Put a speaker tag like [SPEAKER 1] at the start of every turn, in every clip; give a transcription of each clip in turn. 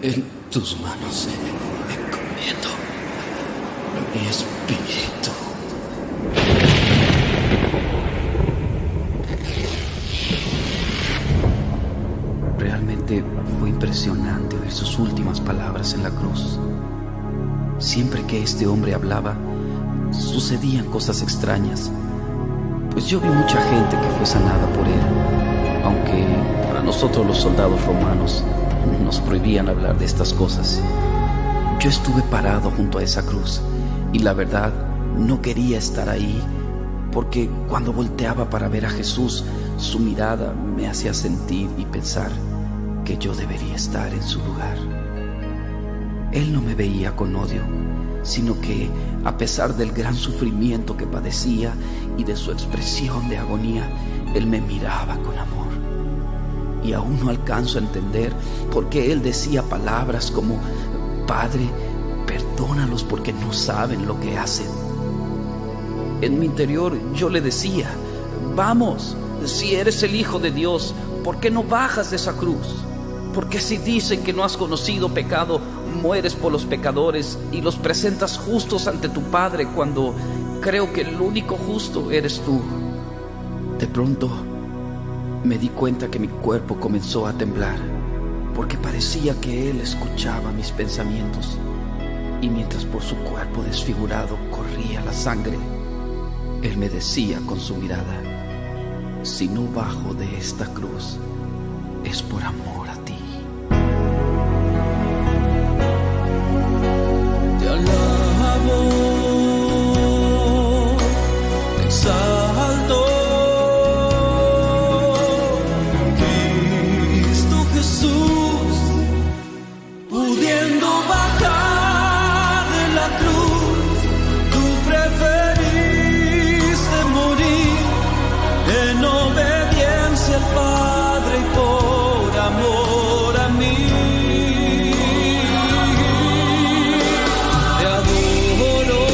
[SPEAKER 1] En tus manos encomiendo mi espíritu. Realmente fue impresionante oír sus últimas palabras en la cruz. Siempre que este hombre hablaba, sucedían cosas extrañas, pues yo vi mucha gente que fue sanada por él, aunque a nosotros los soldados romanos nos prohibían hablar de estas cosas. Yo estuve parado junto a esa cruz y la verdad no quería estar ahí, porque cuando volteaba para ver a Jesús, su mirada me hacía sentir y pensar que yo debería estar en su lugar. Él no me veía con odio, sino que a pesar del gran sufrimiento que padecía y de su expresión de agonía, Él me miraba con amor. Y aún no alcanzo a entender por qué Él decía palabras como: Padre, perdónalos porque no saben lo que hacen. En mi interior yo le decía: vamos, si eres el Hijo de Dios, ¿por qué no bajas de esa cruz? Porque si dicen que no has conocido pecado, mueres por los pecadores y los presentas justos ante tu Padre, cuando creo que el único justo eres tú. De pronto me di cuenta que mi cuerpo comenzó a temblar, porque parecía que Él escuchaba mis pensamientos, y mientras por su cuerpo desfigurado corría la sangre, Él me decía con su mirada: si no bajo de esta cruz, es por amor a ti. Te alabo, te exalto, Cristo Jesús, pudiendo bajar de la cruz, tú preferiste morir en obediencia al Padre y por amor a mí. Te adoro,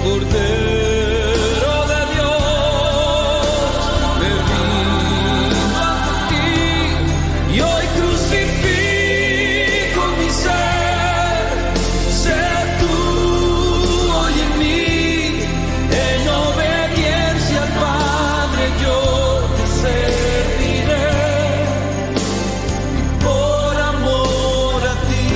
[SPEAKER 1] Cordero de Dios, me rindo ante ti y hoy crucifico mi ser. Sé tú hoy en mí, en obediencia al Padre yo te serviré, por amor a ti.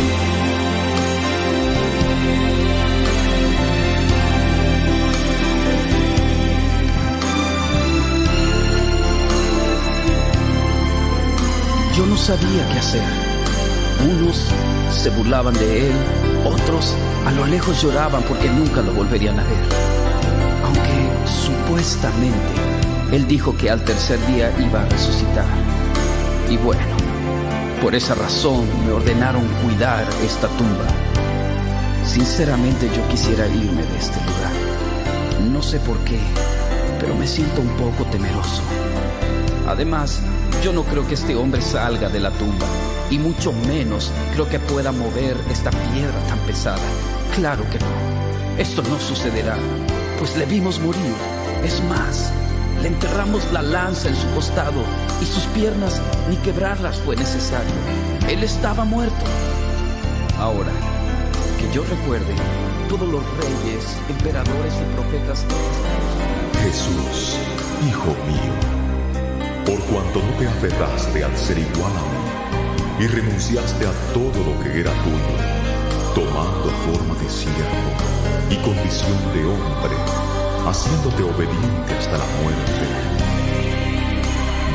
[SPEAKER 1] Yo no sabía qué hacer. Unos se burlaban de él, otros a lo lejos lloraban porque nunca lo volverían a ver. Aunque supuestamente Él dijo que al tercer día iba a resucitar. Y bueno, por esa razón me ordenaron cuidar esta tumba. Sinceramente yo quisiera irme de este lugar. No sé por qué, pero me siento un poco temeroso. Además, yo no creo que este hombre salga de la tumba, y mucho menos creo que pueda mover esta piedra tan pesada. Claro que no, esto no sucederá, pues le vimos morir. Es más, le enterramos la lanza en su costado y sus piernas ni quebrarlas fue necesario. Él estaba muerto. Ahora, que yo recuerde, todos los reyes, emperadores y profetas...
[SPEAKER 2] Jesús, Hijo mío, por cuanto no te aferraste al ser igual a mí y renunciaste a todo lo que era tuyo, tomando forma de siervo y condición de hombre, haciéndote obediente hasta la muerte.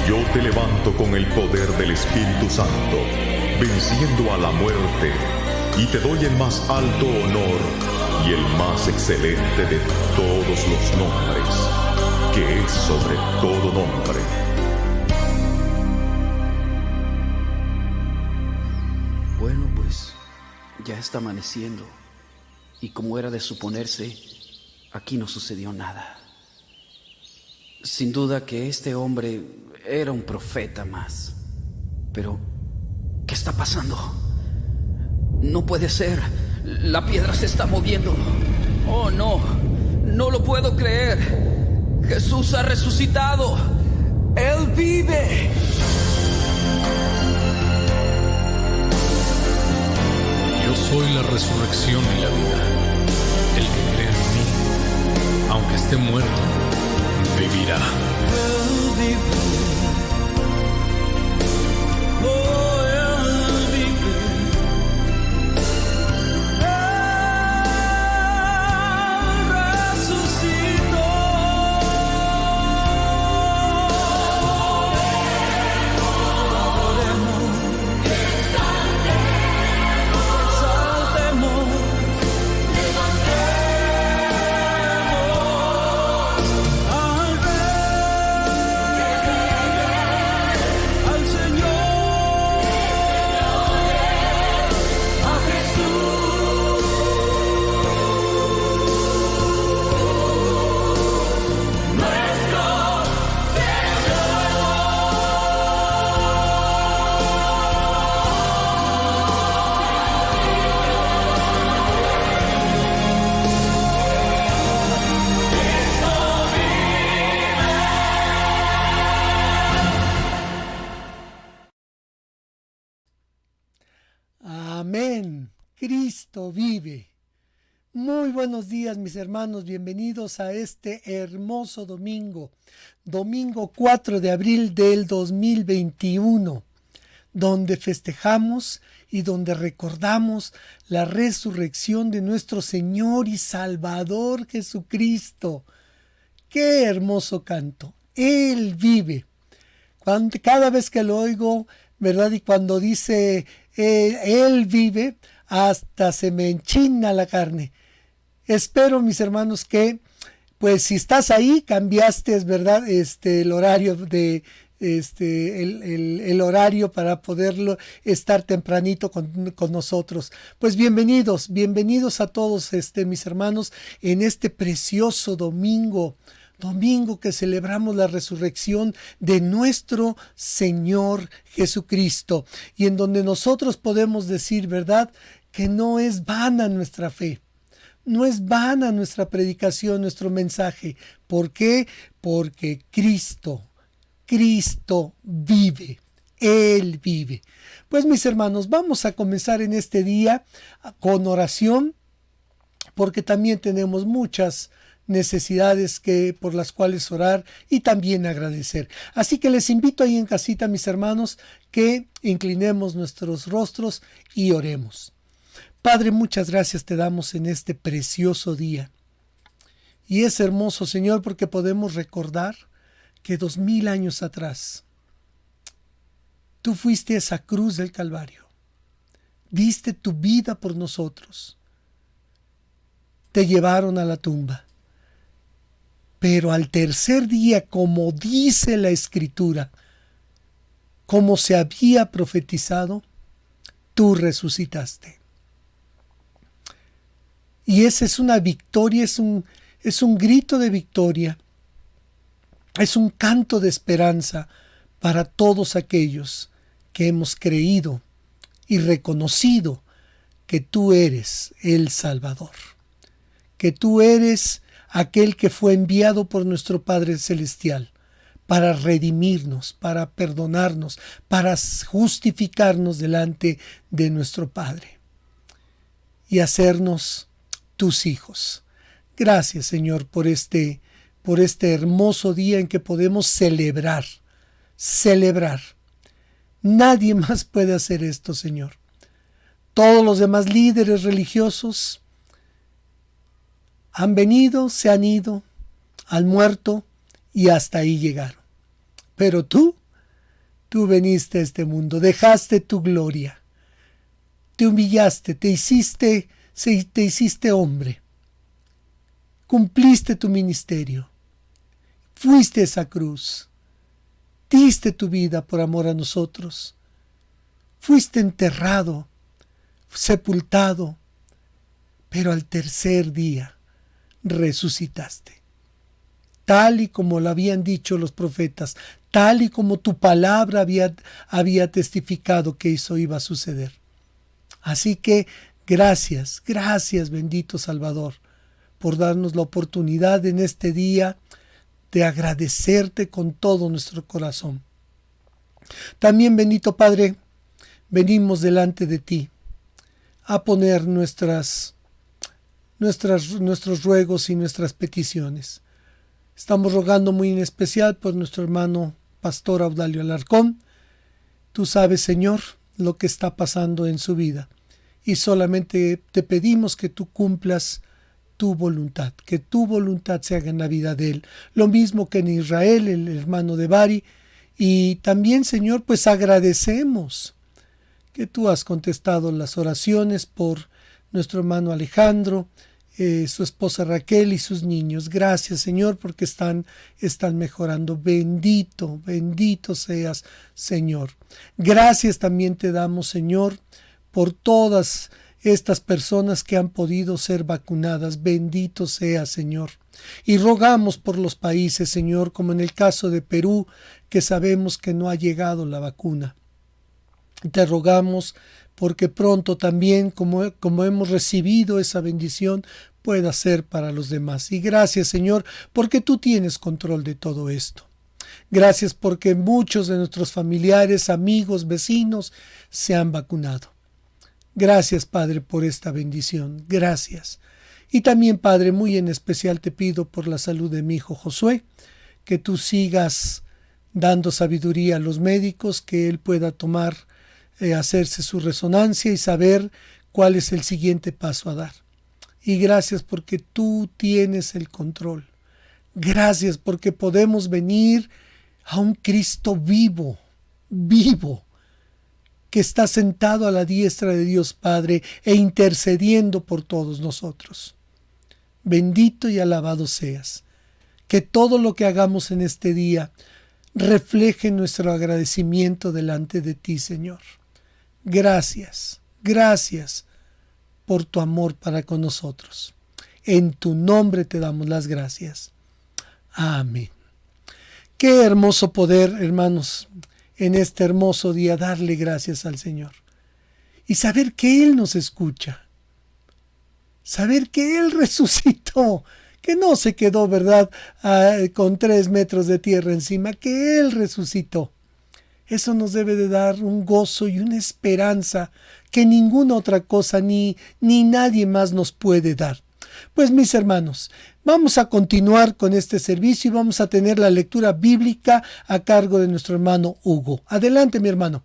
[SPEAKER 2] Yo te levanto con el poder del Espíritu Santo, venciendo a la muerte, y te doy el más alto honor y el más excelente de todos los nombres, que es sobre todo nombre.
[SPEAKER 1] Bueno, pues ya está amaneciendo, y como era de suponerse, aquí no sucedió nada. Sin duda que este hombre era un profeta más. Pero, ¿qué está pasando? No puede ser. La piedra se está moviendo. Oh, no. No lo puedo creer. Jesús ha resucitado. Él vive.
[SPEAKER 3] resurrección y la vida. El que cree en mí, aunque esté muerto, vivirá.
[SPEAKER 4] Amén. Cristo vive. Muy buenos días, mis hermanos. Bienvenidos a este hermoso domingo 4 de abril del 2021, donde festejamos y donde recordamos la resurrección de nuestro Señor y Salvador Jesucristo. ¡Qué hermoso canto! Él vive. Cada vez que lo oigo, ¿verdad? Y cuando dice Él vive, hasta se me enchina la carne. Espero, mis hermanos, que pues si estás ahí, cambiaste, ¿verdad? El horario de el horario para poderlo estar tempranito con nosotros. Pues bienvenidos a todos, mis hermanos, en este precioso domingo que celebramos la resurrección de nuestro Señor Jesucristo, y en donde nosotros podemos decir, ¿verdad?, que no es vana nuestra fe, no es vana nuestra predicación, nuestro mensaje. ¿Por qué? Porque Cristo vive. Él vive. Pues, mis hermanos, vamos a comenzar en este día con oración, porque también tenemos muchas necesidades por las cuales orar y también agradecer. Así que les invito ahí en casita, mis hermanos, que inclinemos nuestros rostros y oremos. Padre, muchas gracias te damos en este precioso día. Y es hermoso, Señor, porque podemos recordar que 2000 años atrás tú fuiste a esa cruz del Calvario, diste tu vida por nosotros, te llevaron a la tumba. Pero al tercer día, como dice la Escritura, como se había profetizado, tú resucitaste. Y esa es una victoria, es un grito de victoria, es un canto de esperanza para todos aquellos que hemos creído y reconocido que tú eres el Salvador, que tú eres aquel que fue enviado por nuestro Padre Celestial para redimirnos, para perdonarnos, para justificarnos delante de nuestro Padre y hacernos tus hijos. Gracias, Señor, por este hermoso día en que podemos celebrar. Nadie más puede hacer esto, Señor. Todos los demás líderes religiosos han venido, se han ido, han muerto y hasta ahí llegaron. Pero tú veniste a este mundo, dejaste tu gloria, te humillaste, te hiciste hombre, cumpliste tu ministerio, fuiste a esa cruz, diste tu vida por amor a nosotros, fuiste enterrado, sepultado, pero al tercer día resucitaste, tal y como lo habían dicho los profetas, tal y como tu palabra había testificado que eso iba a suceder. Así que gracias, bendito Salvador, por darnos la oportunidad en este día de agradecerte con todo nuestro corazón. También, bendito Padre, venimos delante de ti a poner nuestros ruegos y nuestras peticiones. Estamos rogando muy en especial por nuestro hermano Pastor Audalio Alarcón. Tú sabes, Señor, lo que está pasando en su vida. Y solamente te pedimos que tú cumplas tu voluntad, que tu voluntad se haga en la vida de él. Lo mismo que en Israel, el hermano de Bari. Y también, Señor, pues agradecemos que tú has contestado las oraciones por nuestro hermano Alejandro, su esposa Raquel y sus niños. Gracias, Señor, porque están mejorando. Bendito seas, Señor. Gracias también te damos, Señor, por todas estas personas que han podido ser vacunadas. Bendito seas, Señor. Y rogamos por los países, Señor, como en el caso de Perú, que sabemos que no ha llegado la vacuna. Te rogamos porque pronto también, como hemos recibido esa bendición, pueda ser para los demás. Y gracias, Señor, porque tú tienes control de todo esto. Gracias porque muchos de nuestros familiares, amigos, vecinos se han vacunado. Gracias, Padre, por esta bendición. Gracias. Y también, Padre, muy en especial te pido por la salud de mi hijo Josué, que tú sigas dando sabiduría a los médicos, que él pueda hacerse su resonancia y saber cuál es el siguiente paso a dar. Y gracias porque tú tienes el control. Gracias porque podemos venir a un Cristo vivo, que está sentado a la diestra de Dios Padre e intercediendo por todos nosotros. Bendito y alabado seas. Que todo lo que hagamos en este día refleje nuestro agradecimiento delante de ti, Señor. Gracias por tu amor para con nosotros. En tu nombre te damos las gracias. Amén. Qué hermoso poder, hermanos, en este hermoso día darle gracias al Señor. Y saber que Él nos escucha. Saber que Él resucitó. Que no se quedó, ¿verdad?, con 3 metros de tierra encima. Que Él resucitó. Eso nos debe de dar un gozo y una esperanza que ninguna otra cosa ni nadie más nos puede dar. Pues mis hermanos, vamos a continuar con este servicio y vamos a tener la lectura bíblica a cargo de nuestro hermano Hugo. Adelante, mi hermano.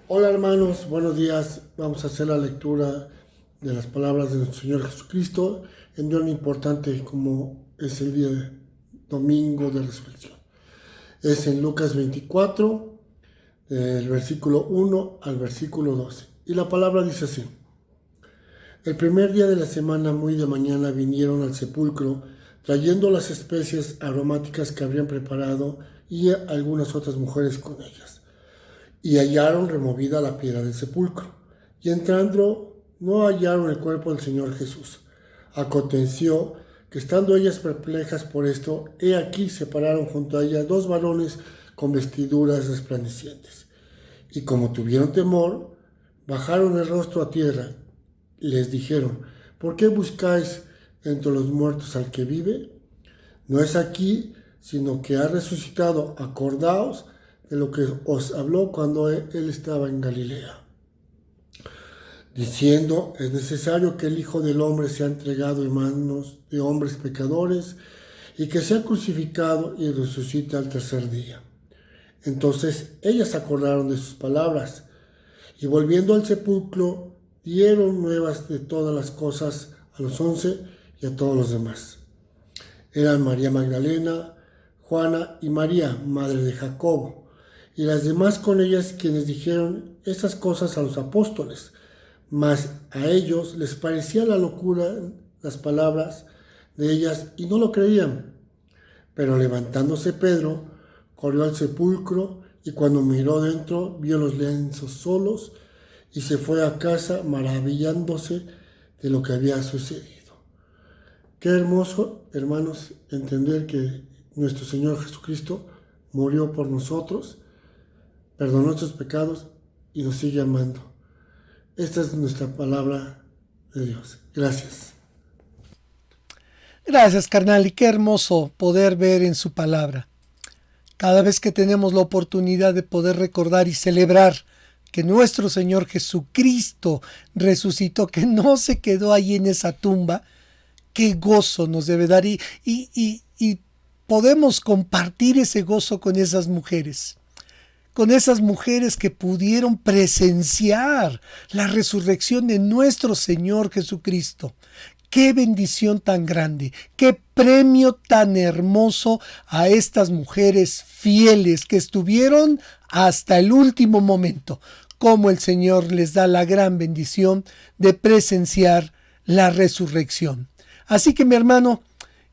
[SPEAKER 5] Hola hermanos, buenos días. Vamos a hacer la lectura de las palabras de nuestro Señor Jesucristo en un día importante como es el día de domingo de resurrección. Es en Lucas 24, del versículo 1 al versículo 12. Y la palabra dice así. El primer día de la semana, muy de mañana, vinieron al sepulcro, trayendo las especias aromáticas que habrían preparado y algunas otras mujeres con ellas. Y hallaron removida la piedra del sepulcro. Y entrando, no hallaron el cuerpo del Señor Jesús. Aconteció que estando ellas perplejas por esto, he aquí se pararon junto a ella 2 varones con vestiduras resplandecientes. Y como tuvieron temor, bajaron el rostro a tierra. Les dijeron, ¿por qué buscáis entre los muertos al que vive? No es aquí, sino que ha resucitado. Acordaos de lo que os habló cuando él estaba en Galilea, diciendo, es necesario que el Hijo del Hombre sea entregado en manos de hombres pecadores y que sea crucificado y resucite al tercer día. Entonces ellas se acordaron de sus palabras y volviendo al sepulcro dieron nuevas de todas las cosas a los 11 y a todos los demás. Eran María Magdalena, Juana y María, madre de Jacobo, y las demás con ellas quienes dijeron estas cosas a los apóstoles. Mas a ellos les parecía la locura las palabras de ellas y no lo creían. Pero levantándose Pedro, corrió al sepulcro y cuando miró dentro vio los lienzos solos y se fue a casa maravillándose de lo que había sucedido. Qué hermoso, hermanos, entender que nuestro Señor Jesucristo murió por nosotros, perdonó nuestros pecados y nos sigue amando. Esta es nuestra palabra de Dios. Gracias.
[SPEAKER 4] Gracias, carnal, y qué hermoso poder ver en su palabra. Cada vez que tenemos la oportunidad de poder recordar y celebrar que nuestro Señor Jesucristo resucitó, que no se quedó ahí en esa tumba, qué gozo nos debe dar. Y podemos compartir ese gozo con esas mujeres que pudieron presenciar la resurrección de nuestro Señor Jesucristo. Qué bendición tan grande, qué premio tan hermoso a estas mujeres fieles que estuvieron hasta el último momento, como el Señor les da la gran bendición de presenciar la resurrección. Así que, mi hermano,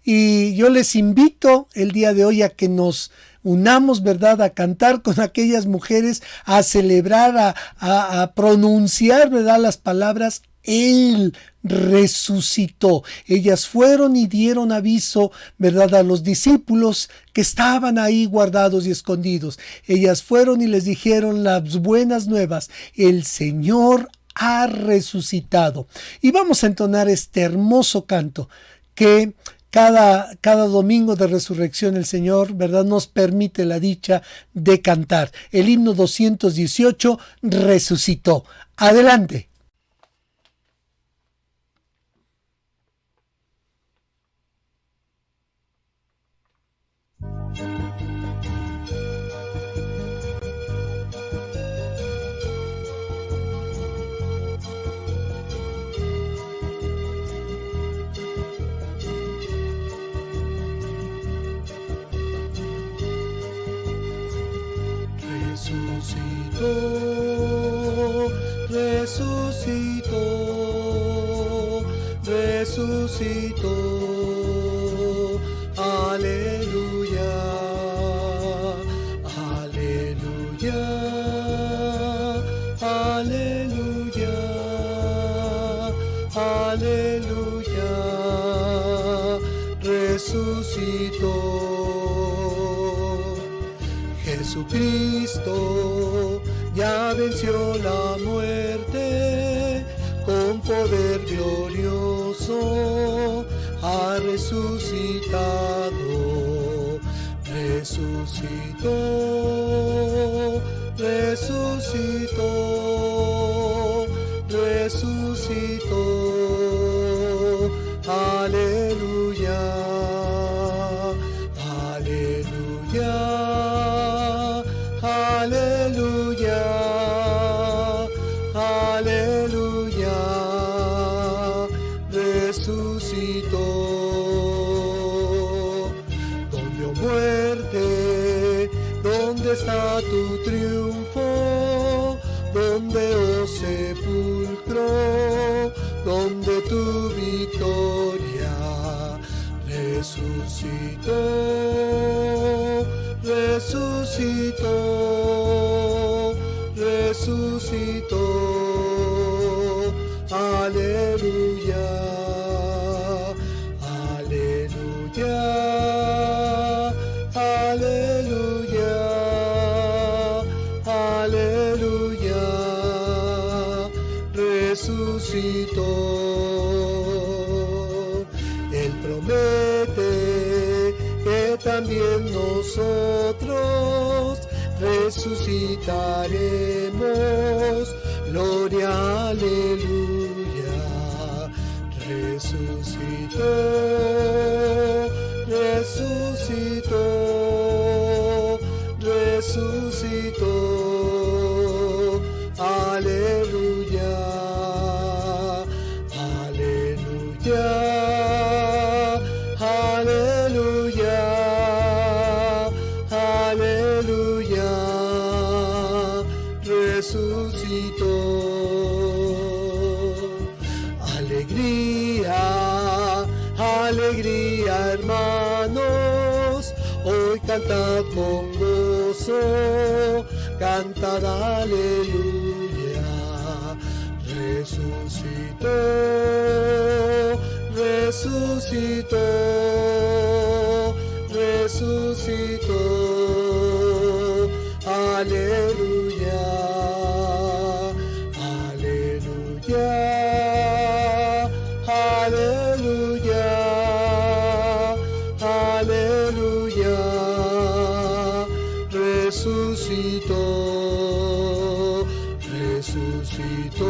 [SPEAKER 4] y yo les invito el día de hoy a que nos unamos, ¿verdad?, a cantar con aquellas mujeres, a celebrar, a pronunciar, ¿verdad?, las palabras: Él resucitó. Ellas fueron y dieron aviso, ¿verdad?, a los discípulos que estaban ahí guardados y escondidos. Ellas fueron y les dijeron las buenas nuevas: el Señor ha resucitado. Y vamos a entonar este hermoso canto que cada domingo de resurrección el Señor, ¿verdad?, nos permite la dicha de cantar. El himno 218, Resucitó. Adelante.
[SPEAKER 6] Resucitó, aleluya, aleluya, aleluya, aleluya, resucitó. Jesucristo ya venció la muerte, con poder glorioso ha resucitado, resucitó, resucitó, resucitó, aleluya, aleluya, aleluya, aleluya, resucitó. ¿Dónde, oh muerte, dónde está tu triunfo? ¿Dónde, oh sepulcro, dónde tu victoria? Resucitó, resucitó, resucitó, aleluya, aleluya, aleluya, aleluya, resucitó. Él promete que también nosotros resucitaremos, gloria, aleluya, resucitó, resucitó, resucitó, aleluya, aleluya, aleluya, aleluya, resucitó. Alegría, alegría, hermanos, hoy cantad con gozo, cantad aleluya, resucitó, resucitó, resucitó, aleluya, aleluya, aleluya, aleluya, resucitó, resucitó.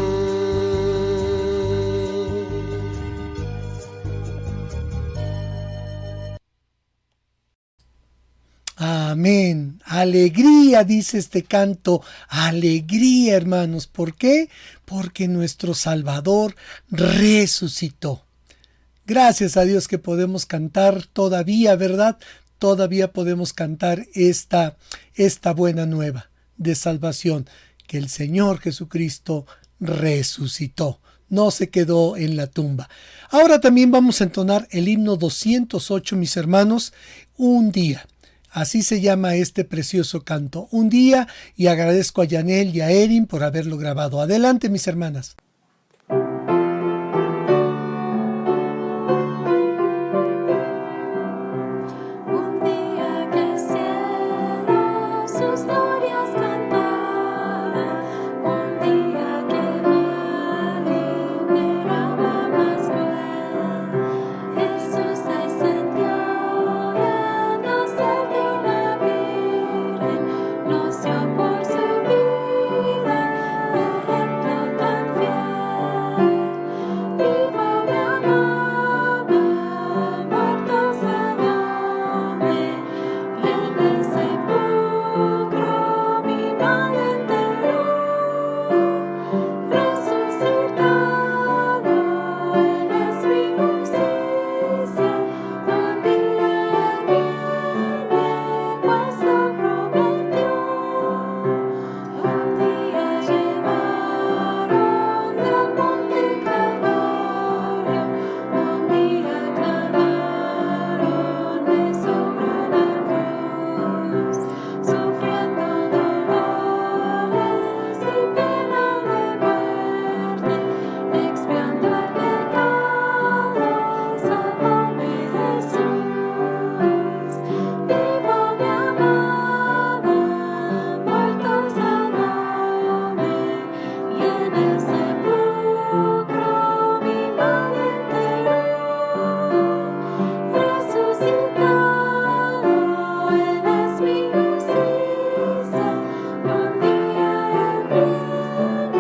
[SPEAKER 4] Amén. Alegría, dice este canto. Alegría, hermanos. ¿Por qué? Porque nuestro Salvador resucitó. Gracias a Dios que podemos cantar todavía, ¿verdad? Todavía podemos cantar esta buena nueva de salvación, que el Señor Jesucristo resucitó. No se quedó en la tumba. Ahora también vamos a entonar el himno 208, mis hermanos, Un día. Así se llama este precioso canto, Un día, y agradezco a Yanel y a Erin por haberlo grabado. Adelante, mis hermanas.
[SPEAKER 7] Vivo mi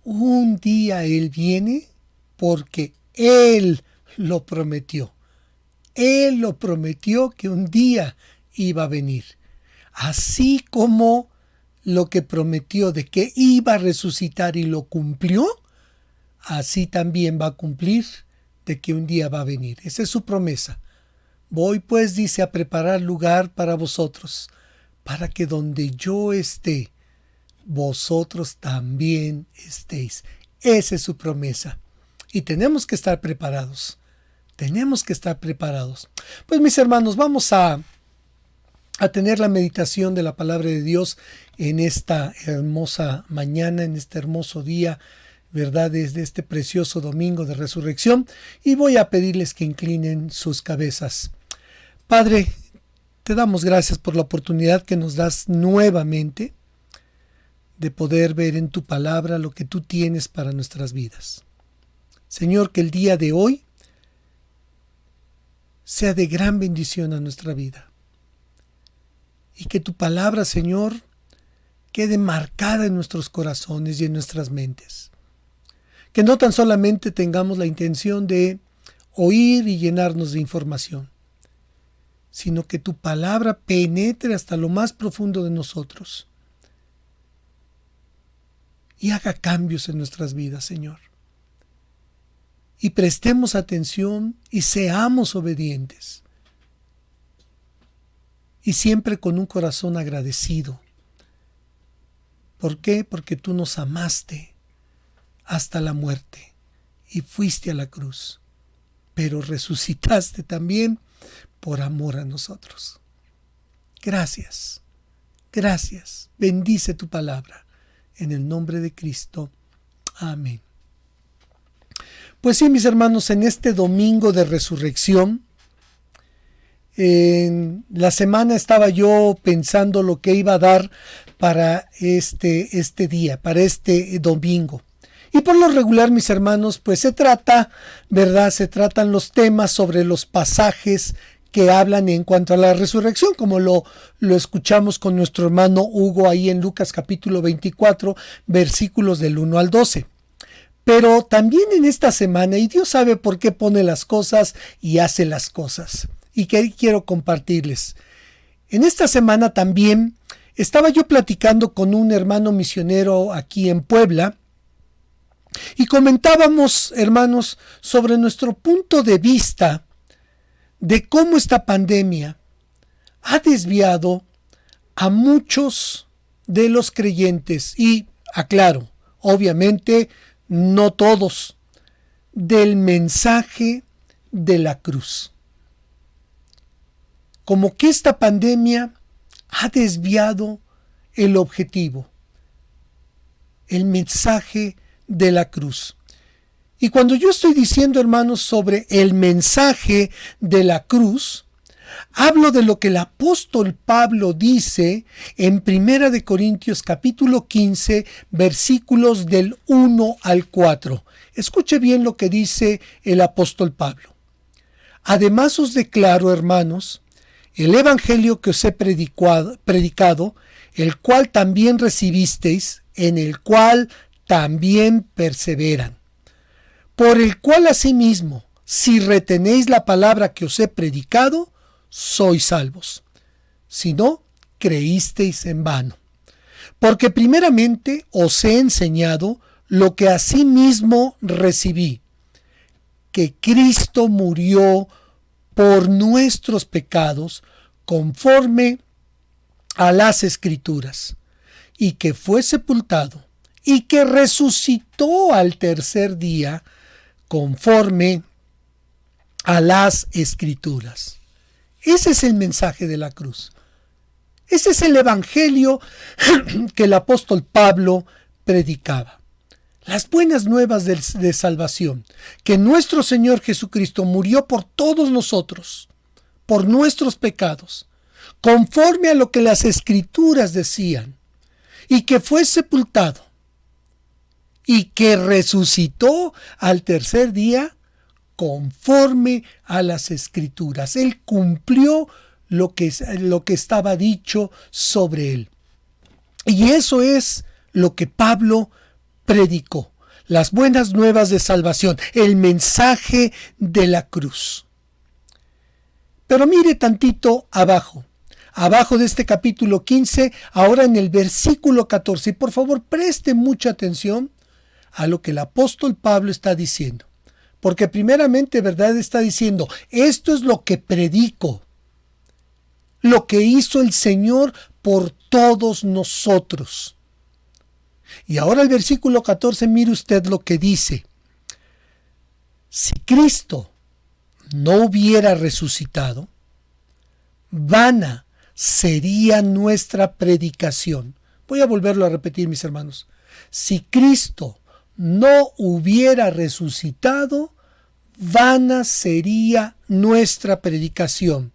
[SPEAKER 4] un día Él viene porque Él lo prometió. Él lo prometió que un día iba a venir. Así como lo que prometió de que iba a resucitar y lo cumplió, así también va a cumplir de que un día va a venir. Esa es su promesa. Voy pues, dice, a preparar lugar para vosotros, para que donde yo esté, vosotros también estéis. Esa es su promesa. Y tenemos que estar preparados. Tenemos que estar preparados. Pues mis hermanos, vamos a tener la meditación de la palabra de Dios en esta hermosa mañana, en este hermoso día, ¿verdad? Desde este precioso domingo de resurrección. Y voy a pedirles que inclinen sus cabezas. Padre, te damos gracias por la oportunidad que nos das nuevamente de poder ver en tu palabra lo que tú tienes para nuestras vidas. Señor, que el día de hoy sea de gran bendición a nuestra vida. Y que tu palabra, Señor, quede marcada en nuestros corazones y en nuestras mentes. Que no tan solamente tengamos la intención de oír y llenarnos de información, sino que tu palabra penetre hasta lo más profundo de nosotros y haga cambios en nuestras vidas, Señor. Y prestemos atención y seamos obedientes. Y siempre con un corazón agradecido. ¿Por qué? Porque tú nos amaste hasta la muerte y fuiste a la cruz, pero resucitaste también por amor a nosotros. Gracias, gracias. Bendice tu palabra. En el nombre de Cristo. Amén. Pues sí, mis hermanos, en este domingo de resurrección, en la semana estaba yo pensando lo que iba a dar para este día, para este domingo. Y por lo regular, mis hermanos, pues se tratan los temas sobre los pasajes que hablan en cuanto a la resurrección, como lo escuchamos con nuestro hermano Hugo ahí en Lucas capítulo 24, versículos del 1 al 12. Pero también en esta semana, y Dios sabe por qué pone las cosas y hace las cosas, y que quiero compartirles. En esta semana también estaba yo platicando con un hermano misionero aquí en Puebla, y comentábamos, hermanos, sobre nuestro punto de vista de cómo esta pandemia ha desviado a muchos de los creyentes, y aclaro, obviamente no todos, del mensaje de la cruz. Como que esta pandemia ha desviado el objetivo, el mensaje de la cruz. Y cuando yo estoy diciendo, hermanos, sobre el mensaje de la cruz, hablo de lo que el apóstol Pablo dice en 1 de Corintios capítulo 15, versículos del 1 al 4. Escuche bien lo que dice el apóstol Pablo. Además os declaro, hermanos, el evangelio que os he predicado, el cual también recibisteis, en el cual también perseveran. Por el cual asimismo, si retenéis la palabra que os he predicado, sois salvos. Si no, creísteis en vano. Porque primeramente os he enseñado lo que asimismo recibí, que Cristo murió por nuestros pecados conforme a las Escrituras, y que fue sepultado, y que resucitó al tercer día conforme a las Escrituras. Ese es el mensaje de la cruz. Ese es el evangelio que el apóstol Pablo predicaba. Las buenas nuevas de salvación, que nuestro Señor Jesucristo murió por todos nosotros, por nuestros pecados, conforme a lo que las Escrituras decían, y que fue sepultado, y que resucitó al tercer día conforme a las Escrituras. Él cumplió lo que estaba dicho sobre él. Y eso es lo que Pablo predicó. las buenas nuevas de salvación, el mensaje de la cruz. Pero mire tantito abajo de este capítulo 15, ahora en el versículo 14, y por favor preste mucha atención a lo que el apóstol Pablo está diciendo. Porque primeramente, ¿verdad? Está diciendo, esto es lo que predico, lo que hizo el Señor por todos nosotros. Y ahora el versículo 14, mire usted lo que dice. Si Cristo no hubiera resucitado, vana sería nuestra predicación. Voy a volverlo a repetir, mis hermanos. Si Cristo no hubiera resucitado, vana sería nuestra predicación.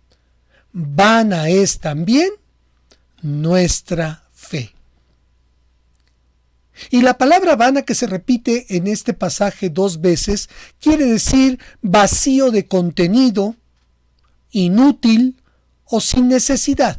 [SPEAKER 4] Vana es también nuestra fe. Y la palabra vana, que se repite en este pasaje 2 veces, quiere decir vacío de contenido, inútil o sin necesidad.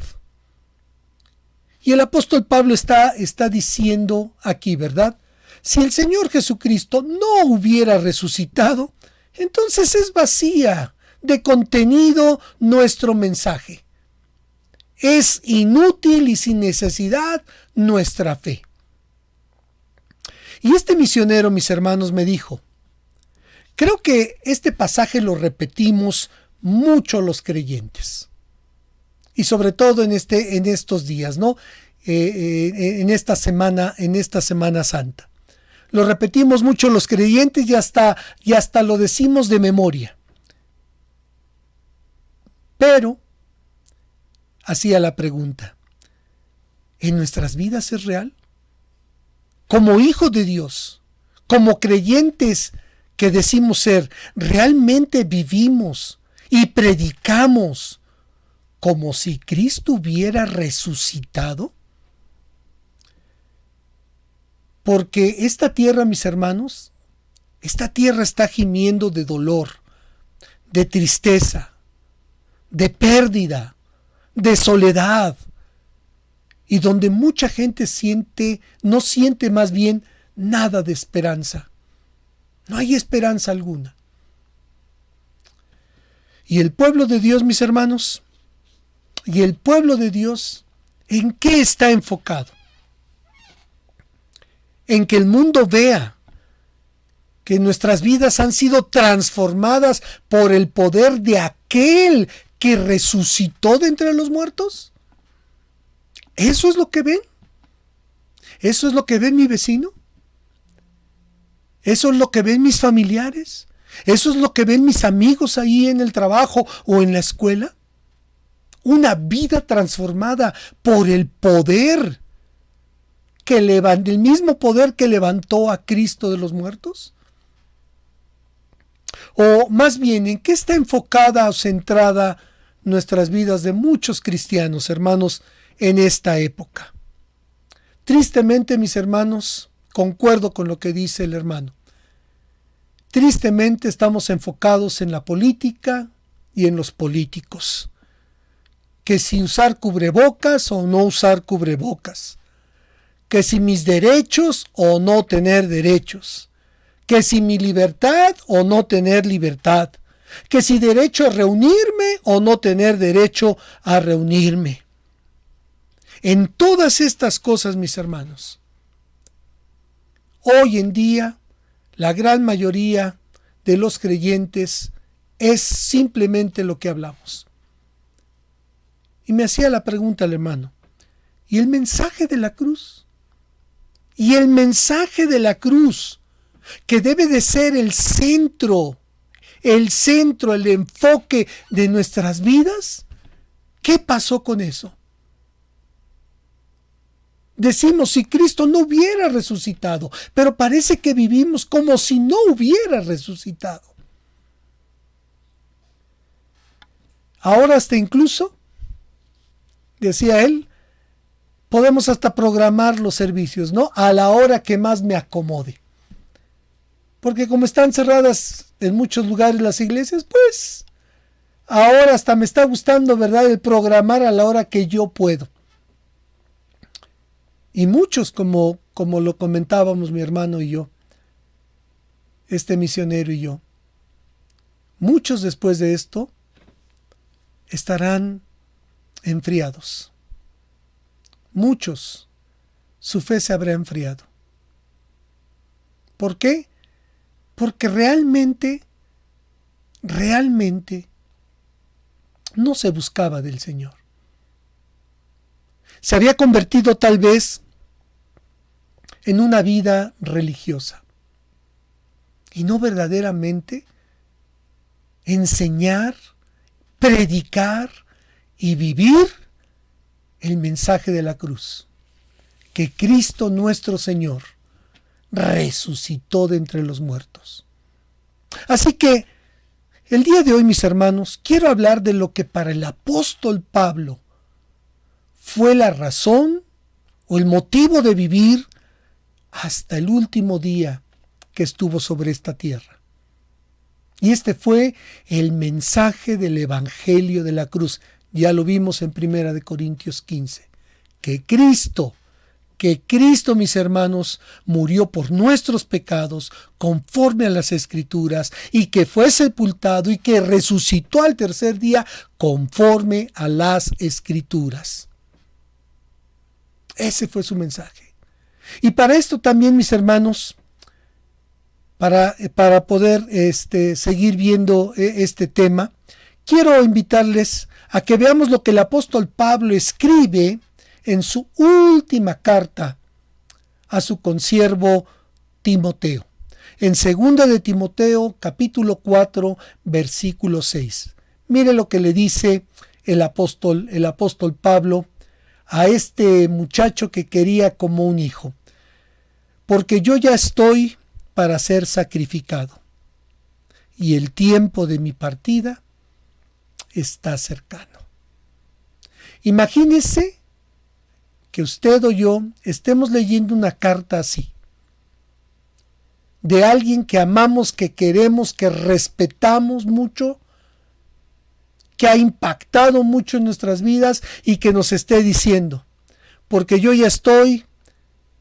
[SPEAKER 4] Y el apóstol Pablo está diciendo aquí, ¿verdad? Si el Señor Jesucristo no hubiera resucitado, entonces es vacía de contenido nuestro mensaje. Es inútil y sin necesidad nuestra fe. Y este misionero, mis hermanos, me dijo, creo que este pasaje lo repetimos mucho los creyentes. Y sobre todo en estos días, ¿no? En esta Semana Santa. Lo repetimos mucho los creyentes y hasta lo decimos de memoria. Pero, hacía la pregunta, ¿en nuestras vidas es real? Como hijos de Dios, como creyentes que decimos ser, ¿realmente vivimos y predicamos como si Cristo hubiera resucitado? Porque esta tierra, mis hermanos, esta tierra está gimiendo de dolor, de tristeza, de pérdida, de soledad, y donde mucha gente no siente más bien nada de esperanza. No hay esperanza alguna. Y el pueblo de Dios, mis hermanos, ¿en qué está enfocado? En que el mundo vea que nuestras vidas han sido transformadas por el poder de aquel que resucitó de entre los muertos. ¿Eso es lo que ven? ¿Eso es lo que ve mi vecino? ¿Eso es lo que ven mis familiares? ¿Eso es lo que ven mis amigos ahí en el trabajo o en la escuela? Una vida transformada por el poder el mismo poder que levantó a Cristo de los muertos. O más bien, ¿en qué está enfocada o centrada nuestras vidas de muchos cristianos, hermanos, en esta época? Tristemente, mis hermanos, concuerdo con lo que dice el hermano. Tristemente estamos enfocados en la política y en los políticos. Que si usar cubrebocas o no usar cubrebocas. Que si mis derechos o no tener derechos. Que si mi libertad o no tener libertad. Que si derecho a reunirme o no tener derecho a reunirme. En todas estas cosas, mis hermanos, hoy en día la gran mayoría de los creyentes es simplemente lo que hablamos. Y me hacía la pregunta el hermano, ¿y el mensaje de la cruz? ¿Y el mensaje de la cruz, que debe de ser el centro, el enfoque de nuestras vidas? ¿Qué pasó con eso? Decimos, si Cristo no hubiera resucitado, pero parece que vivimos como si no hubiera resucitado. Ahora hasta incluso, decía él, podemos hasta programar los servicios, ¿no? A la hora que más me acomode. Porque como están cerradas en muchos lugares las iglesias, pues ahora hasta me está gustando, ¿verdad?, el programar a la hora que yo puedo. Y muchos, como lo comentábamos mi hermano y yo, este misionero y yo, muchos después de esto estarán enfriados. Muchos, su fe se habrá enfriado. ¿Por qué? Porque realmente no se buscaba del Señor. Se había convertido tal vez en una vida religiosa y no verdaderamente enseñar, predicar y vivir el mensaje de la cruz, que Cristo nuestro Señor resucitó de entre los muertos. Así que el día de hoy, mis hermanos, quiero hablar de lo que para el apóstol Pablo fue la razón o el motivo de vivir hasta el último día que estuvo sobre esta tierra. Y este fue el mensaje del Evangelio de la cruz. Ya lo vimos en 1 Corintios 15. Que Cristo, mis hermanos, murió por nuestros pecados conforme a las Escrituras y que fue sepultado y que resucitó al tercer día conforme a las Escrituras. Ese fue su mensaje. Y para esto también, mis hermanos, para poder seguir viendo este tema, quiero invitarles a que veamos lo que el apóstol Pablo escribe en su última carta a su consiervo Timoteo. En 2 de Timoteo, capítulo 4, versículo 6. Mire lo que le dice el apóstol Pablo a este muchacho que quería como un hijo. Porque yo ya estoy para ser sacrificado, y el tiempo de mi partida está cercano. Imagínese que usted o yo estemos leyendo una carta así, de alguien que amamos, que queremos, que respetamos mucho, que ha impactado mucho en nuestras vidas y que nos esté diciendo, porque yo ya estoy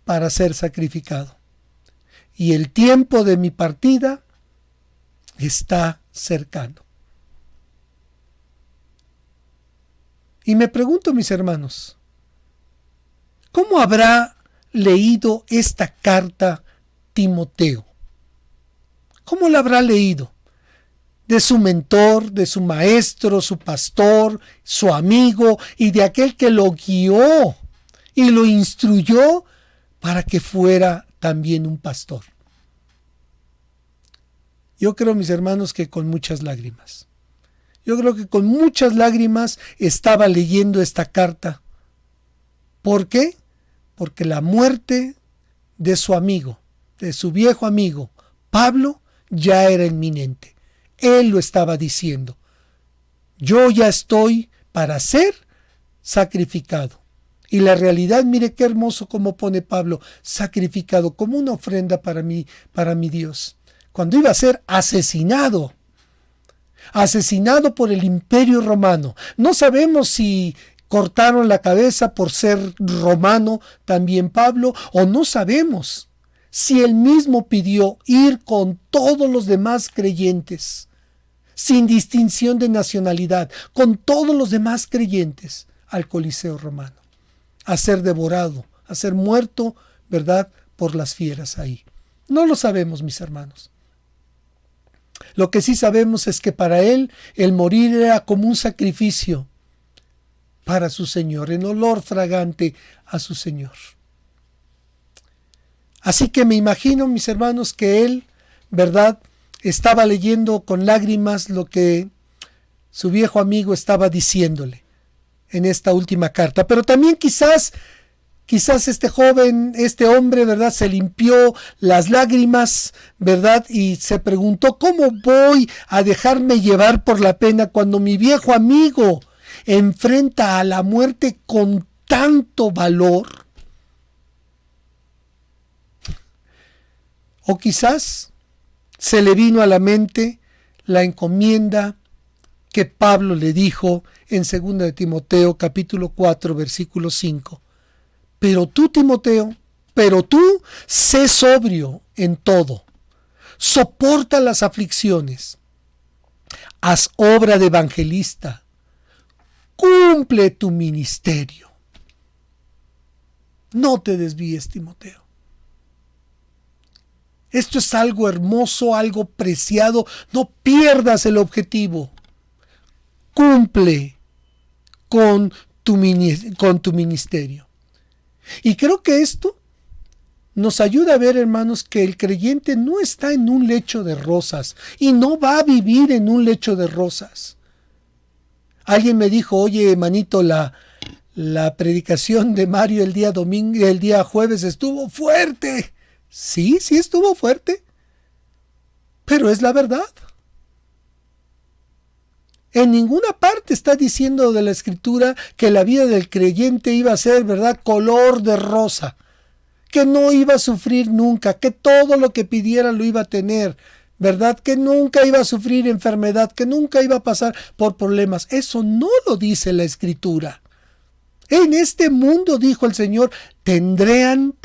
[SPEAKER 4] para ser sacrificado y el tiempo de mi partida está cercano. Y me pregunto, mis hermanos, ¿cómo habrá leído esta carta Timoteo? ¿Cómo la habrá leído? De su mentor, de su maestro, su pastor, su amigo y de aquel que lo guió y lo instruyó para que fuera también un pastor. Yo creo, mis hermanos, que con muchas lágrimas. Yo creo que con muchas lágrimas estaba leyendo esta carta. ¿Por qué? Porque la muerte de su amigo, de su viejo amigo, Pablo, ya era inminente. Él lo estaba diciendo. Yo ya estoy para ser sacrificado. Y la realidad, mire qué hermoso como pone Pablo, sacrificado como una ofrenda para mi Dios. Cuando iba a ser asesinado por el Imperio Romano. No sabemos si cortaron la cabeza por ser romano también Pablo, o no sabemos si él mismo pidió ir con todos los demás creyentes, sin distinción de nacionalidad, con todos los demás creyentes al Coliseo romano, a ser devorado, a ser muerto, ¿verdad?, por las fieras ahí. No lo sabemos, mis hermanos. Lo que sí sabemos es que para él el morir era como un sacrificio para su Señor, en olor fragante a su Señor. Así que me imagino, mis hermanos, que él, ¿verdad?, estaba leyendo con lágrimas lo que su viejo amigo estaba diciéndole en esta última carta. Pero también quizás este joven, este hombre, ¿verdad?, se limpió las lágrimas, ¿verdad?, y se preguntó, ¿cómo voy a dejarme llevar por la pena cuando mi viejo amigo enfrenta a la muerte con tanto valor? O quizás se le vino a la mente la encomienda que Pablo le dijo en 2 de Timoteo capítulo 4 versículo 5. Pero tú, Timoteo, sé sobrio en todo, soporta las aflicciones, haz obra de evangelista, cumple tu ministerio. No te desvíes, Timoteo. Esto es algo hermoso, algo preciado. No pierdas el objetivo. Cumple con tu ministerio. Y creo que esto nos ayuda a ver, hermanos, que el creyente no está en un lecho de rosas y no va a vivir en un lecho de rosas. Alguien me dijo, oye, manito, la predicación de Mario el día jueves estuvo fuerte. Sí estuvo fuerte, pero es la verdad. En ninguna parte está diciendo de la Escritura que la vida del creyente iba a ser, ¿verdad?, color de rosa, que no iba a sufrir nunca, que todo lo que pidiera lo iba a tener, ¿verdad?, que nunca iba a sufrir enfermedad, que nunca iba a pasar por problemas. Eso no lo dice la Escritura. En este mundo, dijo el Señor, tendrán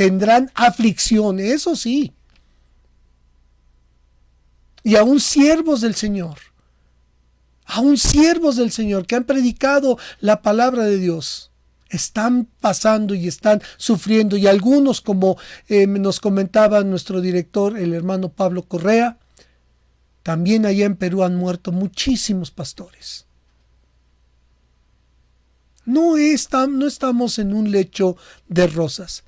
[SPEAKER 4] aflicciones, eso sí. Y aún siervos del Señor que han predicado la palabra de Dios, están pasando y están sufriendo. Y algunos, como nos comentaba nuestro director, el hermano Pablo Correa, también allá en Perú han muerto muchísimos pastores. No estamos en un lecho de rosas.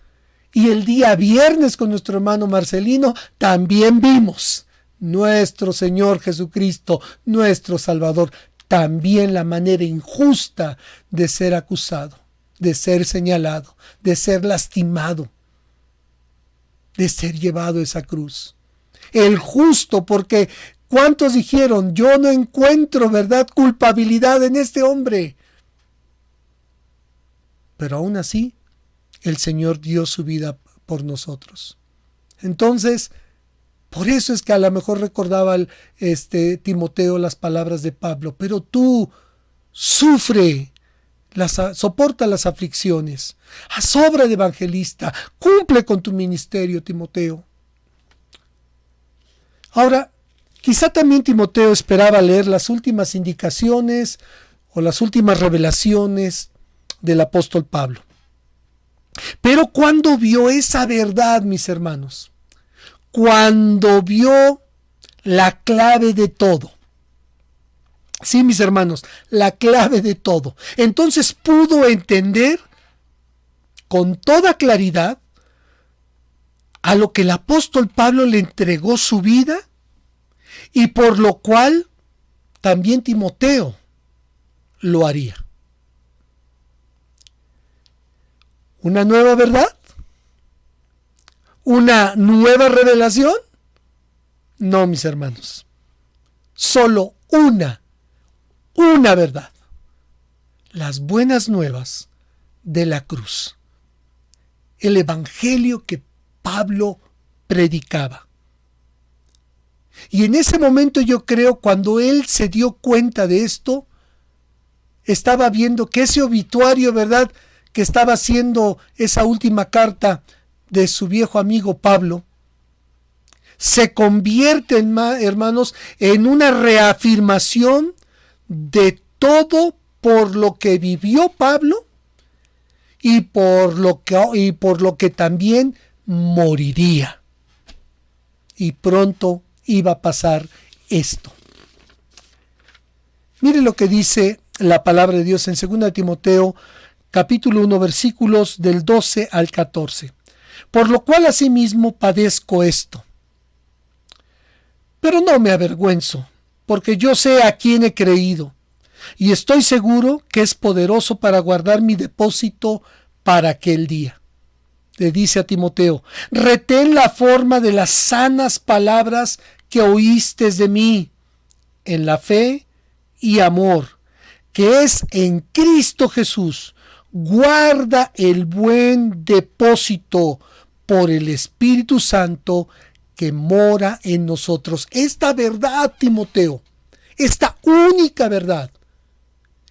[SPEAKER 4] Y el día viernes con nuestro hermano Marcelino también vimos nuestro Señor Jesucristo, nuestro Salvador, también la manera injusta de ser acusado, de ser señalado, de ser lastimado, de ser llevado a esa cruz. El justo, porque ¿cuántos dijeron, yo no encuentro, verdad, culpabilidad en este hombre? Pero aún así, el Señor dio su vida por nosotros. Entonces, por eso es que a lo mejor recordaba Timoteo las palabras de Pablo. Pero tú sufre, soporta las aflicciones, haz obra de evangelista, cumple con tu ministerio, Timoteo. Ahora, quizá también Timoteo esperaba leer las últimas indicaciones o las últimas revelaciones del apóstol Pablo. Pero cuando vio esa verdad, mis hermanos, cuando vio la clave de todo, sí, mis hermanos, la clave de todo, entonces pudo entender con toda claridad a lo que el apóstol Pablo le entregó su vida y por lo cual también Timoteo lo haría. ¿Una nueva verdad? ¿Una nueva revelación? No, mis hermanos. Solo una verdad. Las buenas nuevas de la cruz. El evangelio que Pablo predicaba. Y en ese momento yo creo, cuando él se dio cuenta de esto, estaba viendo que ese obituario, ¿verdad?, que estaba haciendo esa última carta de su viejo amigo Pablo, se convierte, hermanos, en una reafirmación de todo por lo que vivió Pablo y por lo que también moriría. Y pronto iba a pasar esto. Mire lo que dice la palabra de Dios en 2 Timoteo capítulo 1, versículos del 12 al 14. Por lo cual asimismo padezco esto. Pero no me avergüenzo, porque yo sé a quién he creído, y estoy seguro que es poderoso para guardar mi depósito para aquel día. Le dice a Timoteo, retén la forma de las sanas palabras que oíste de mí, en la fe y amor, que es en Cristo Jesús. Guarda el buen depósito por el Espíritu Santo que mora en nosotros. Esta verdad, Timoteo, esta única verdad,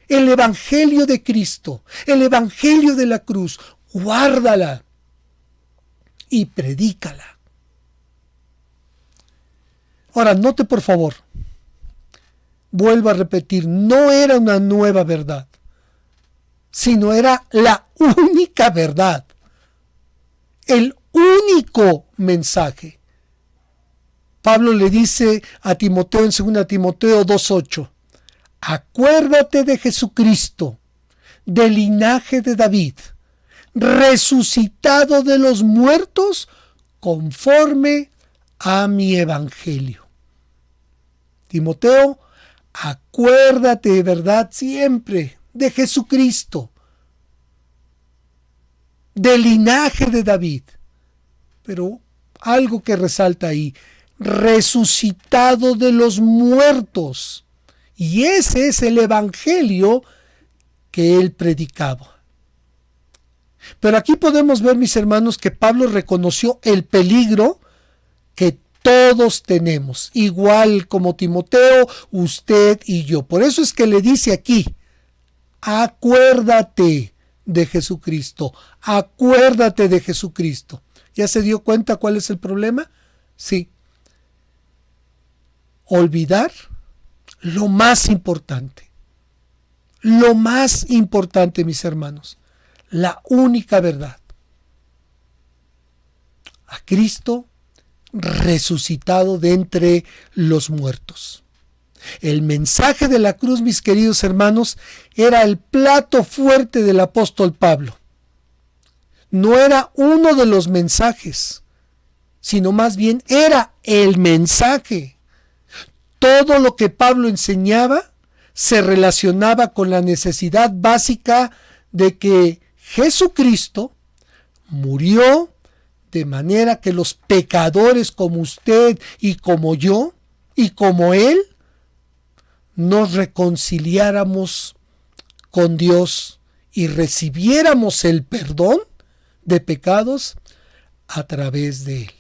[SPEAKER 4] el Evangelio de Cristo, el Evangelio de la cruz, guárdala y predícala. Ahora, note por favor, vuelvo a repetir, no era una nueva verdad, sino era la única verdad, el único mensaje. Pablo le dice a Timoteo en 2 Timoteo 2:8, acuérdate de Jesucristo, del linaje de David, resucitado de los muertos conforme a mi evangelio. Timoteo, acuérdate de verdad siempre de Jesucristo, del linaje de David. Pero algo que resalta ahí, resucitado de los muertos. Y ese es el evangelio que él predicaba. Pero aquí podemos ver, mis hermanos, que Pablo reconoció el peligro que todos tenemos, igual como Timoteo, usted y yo. Por eso es que le dice aquí, acuérdate de Jesucristo, acuérdate de Jesucristo. ¿Ya se dio cuenta cuál es el problema? Sí. Olvidar lo más importante. Lo más importante, mis hermanos. La única verdad. A Cristo resucitado de entre los muertos. El mensaje de la cruz, mis queridos hermanos, era el plato fuerte del apóstol Pablo. No era uno de los mensajes, sino más bien era el mensaje. Todo lo que Pablo enseñaba se relacionaba con la necesidad básica de que Jesucristo murió de manera que los pecadores como usted y como yo y como él nos reconciliáramos con Dios y recibiéramos el perdón de pecados a través de él.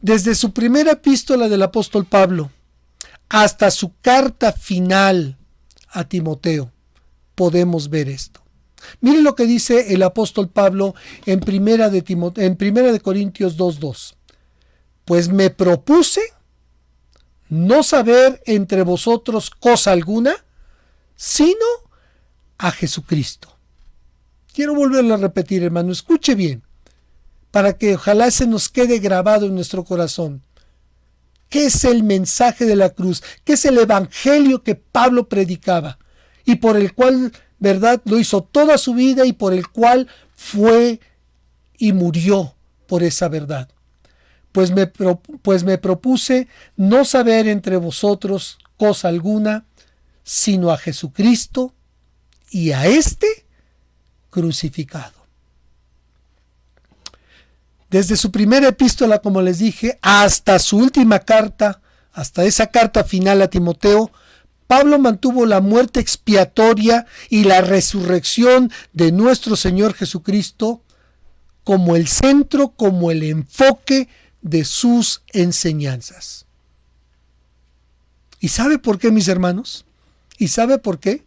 [SPEAKER 4] Desde su primera epístola del apóstol Pablo hasta su carta final a Timoteo, podemos ver esto. Mire lo que dice el apóstol Pablo en primera de Corintios 2:2. Pues me propuse no saber entre vosotros cosa alguna, sino a Jesucristo. Quiero volverlo a repetir, hermano, escuche bien, para que ojalá se nos quede grabado en nuestro corazón. ¿Qué es el mensaje de la cruz? ¿Qué es el evangelio que Pablo predicaba? Y por el cual, ¿verdad?, lo hizo toda su vida y por el cual fue y murió por esa verdad. Pues me propuse no saber entre vosotros cosa alguna, sino a Jesucristo y a este crucificado. Desde su primera epístola, como les dije, hasta su última carta, hasta esa carta final a Timoteo, Pablo mantuvo la muerte expiatoria y la resurrección de nuestro Señor Jesucristo como el centro, como el enfoque de sus enseñanzas. ¿Y sabe por qué, mis hermanos? ¿Y sabe por qué?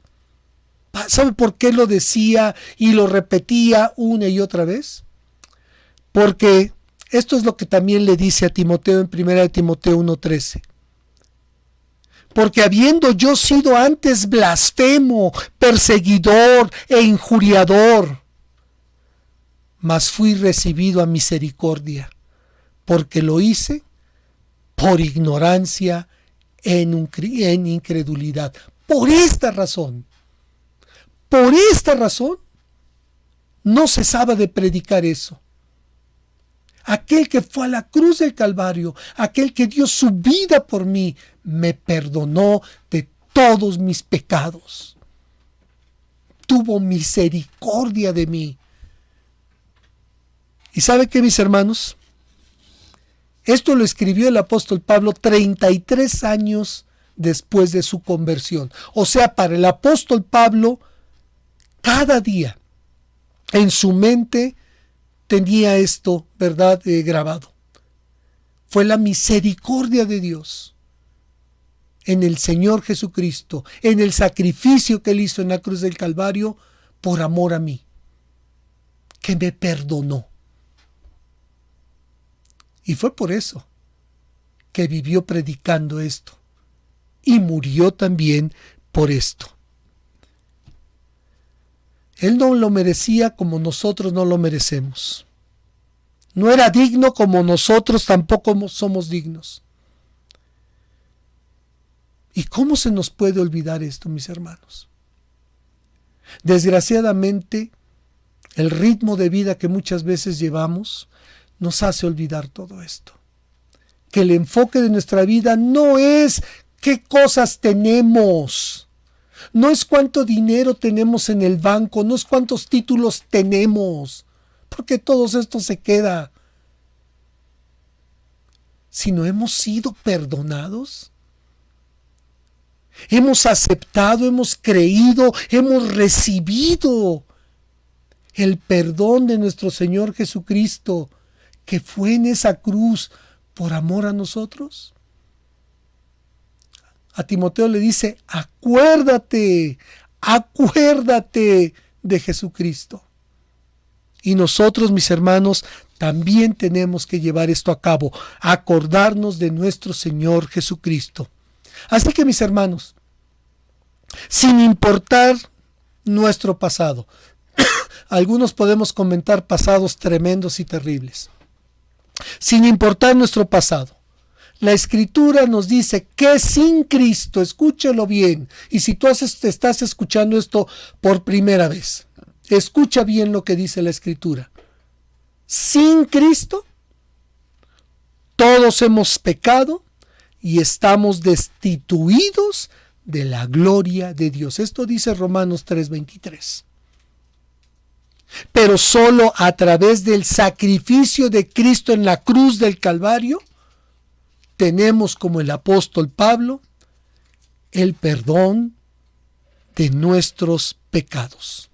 [SPEAKER 4] ¿Sabe por qué lo decía y lo repetía una y otra vez? Porque esto es lo que también le dice a Timoteo en 1 Timoteo 1:13. Porque habiendo yo sido antes blasfemo, perseguidor e injuriador, mas fui recibido a misericordia, porque lo hice por ignorancia en incredulidad. Por esta razón, no cesaba de predicar eso. Aquel que fue a la cruz del Calvario, aquel que dio su vida por mí, me perdonó de todos mis pecados. Tuvo misericordia de mí. ¿Y sabe qué, mis hermanos? Esto lo escribió el apóstol Pablo 33 años después de su conversión. O sea, para el apóstol Pablo, cada día en su mente tenía esto, ¿verdad?, grabado. Fue la misericordia de Dios en el Señor Jesucristo, en el sacrificio que Él hizo en la cruz del Calvario por amor a mí, que me perdonó. Y fue por eso que vivió predicando esto. Y murió también por esto. Él no lo merecía como nosotros no lo merecemos. No era digno como nosotros tampoco somos dignos. ¿Y cómo se nos puede olvidar esto, mis hermanos? Desgraciadamente, el ritmo de vida que muchas veces llevamos nos hace olvidar todo esto. Que el enfoque de nuestra vida no es qué cosas tenemos, no es cuánto dinero tenemos en el banco, no es cuántos títulos tenemos, porque todo esto se queda, sino hemos sido perdonados. Hemos aceptado, hemos creído, hemos recibido el perdón de nuestro Señor Jesucristo, que fue en esa cruz por amor a nosotros. A Timoteo le dice, acuérdate de Jesucristo. Y nosotros, mis hermanos, también tenemos que llevar esto a cabo, acordarnos de nuestro Señor Jesucristo. Así que, mis hermanos, sin importar nuestro pasado, algunos podemos comentar pasados tremendos y terribles. Sin importar nuestro pasado, la Escritura nos dice que sin Cristo, escúchelo bien, y si tú estás escuchando esto por primera vez, escucha bien lo que dice la Escritura. Sin Cristo, todos hemos pecado y estamos destituidos de la gloria de Dios. Esto dice Romanos 3:23. Pero solo a través del sacrificio de Cristo en la cruz del Calvario, tenemos, como el apóstol Pablo, el perdón de nuestros pecados.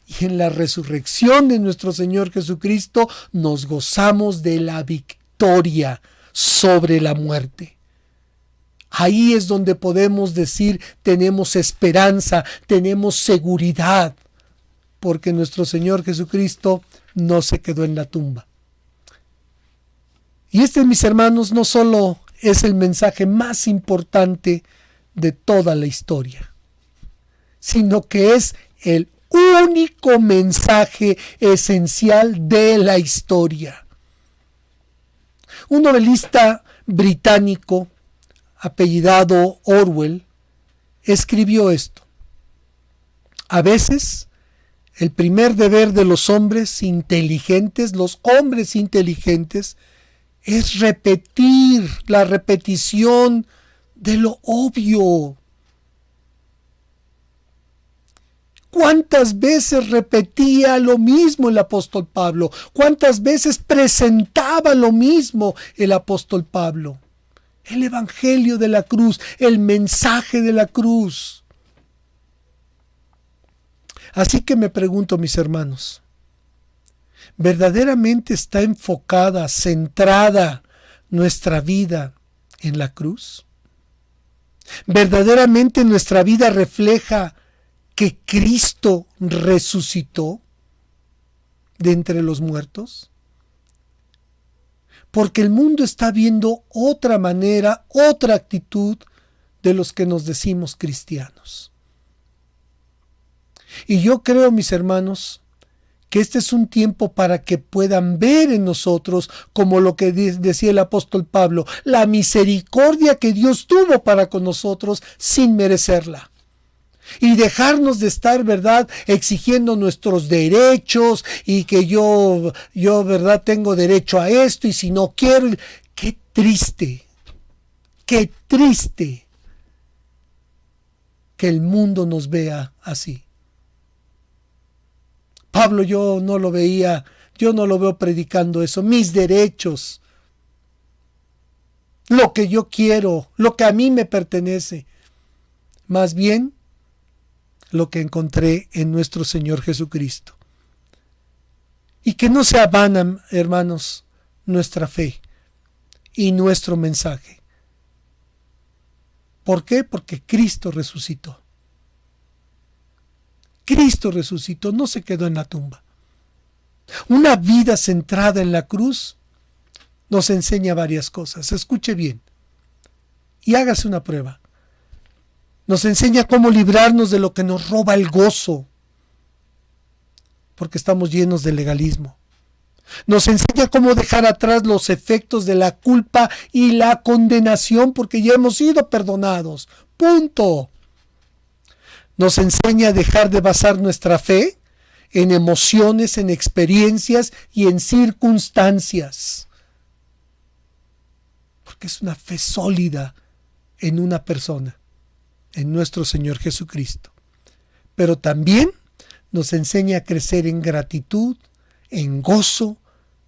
[SPEAKER 4] Y en la resurrección de nuestro Señor Jesucristo nos gozamos de la victoria sobre la muerte. Ahí es donde podemos decir tenemos esperanza, tenemos seguridad, porque nuestro Señor Jesucristo no se quedó en la tumba. Y este, mis hermanos, no solo es el mensaje más importante de toda la historia, sino que es el único mensaje esencial de la historia. Un novelista británico apellidado Orwell escribió esto: a veces el primer deber de los hombres inteligentes, es repetir, la repetición de lo obvio. ¿Cuántas veces repetía lo mismo el apóstol Pablo? ¿Cuántas veces presentaba lo mismo el apóstol Pablo? El evangelio de la cruz, el mensaje de la cruz. Así que me pregunto, mis hermanos, ¿verdaderamente está enfocada, centrada nuestra vida en la cruz? ¿Verdaderamente nuestra vida refleja que Cristo resucitó de entre los muertos? Porque el mundo está viendo otra manera, otra actitud de los que nos decimos cristianos. Y yo creo, mis hermanos, que este es un tiempo para que puedan ver en nosotros, como lo que decía el apóstol Pablo, la misericordia que Dios tuvo para con nosotros sin merecerla. Y dejarnos de estar, ¿verdad?, exigiendo nuestros derechos y que yo, ¿verdad?, tengo derecho a esto y si no quiero. Qué triste que el mundo nos vea así. Pablo, yo no lo veo predicando eso, mis derechos, lo que yo quiero, lo que a mí me pertenece. Más bien, lo que encontré en nuestro Señor Jesucristo. Y que no sea vana, hermanos, nuestra fe y nuestro mensaje. ¿Por qué? Porque Cristo resucitó. Cristo resucitó, no se quedó en la tumba. Una vida centrada en la cruz nos enseña varias cosas. Escuche bien y hágase una prueba. Nos enseña cómo librarnos de lo que nos roba el gozo, porque estamos llenos de legalismo. Nos enseña cómo dejar atrás los efectos de la culpa y la condenación, porque ya hemos sido perdonados. Punto. Nos enseña a dejar de basar nuestra fe en emociones, en experiencias y en circunstancias, porque es una fe sólida en una persona, en nuestro Señor Jesucristo. Pero también nos enseña a crecer en gratitud, en gozo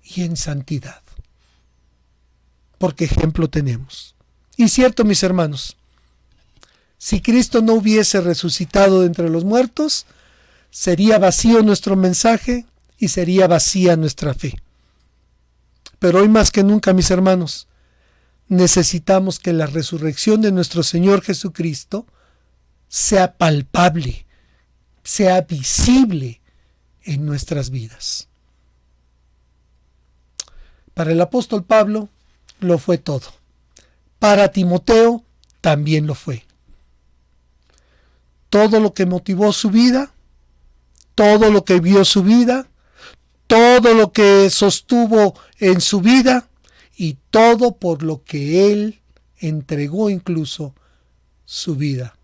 [SPEAKER 4] y en santidad, porque ejemplo tenemos. Y cierto, mis hermanos, si Cristo no hubiese resucitado de entre los muertos, sería vacío nuestro mensaje y sería vacía nuestra fe. Pero hoy más que nunca, mis hermanos, necesitamos que la resurrección de nuestro Señor Jesucristo sea palpable, sea visible en nuestras vidas. Para el apóstol Pablo lo fue todo. Para Timoteo también lo fue. Todo lo que motivó su vida, todo lo que vio su vida, todo lo que sostuvo en su vida y todo por lo que él entregó incluso su vida.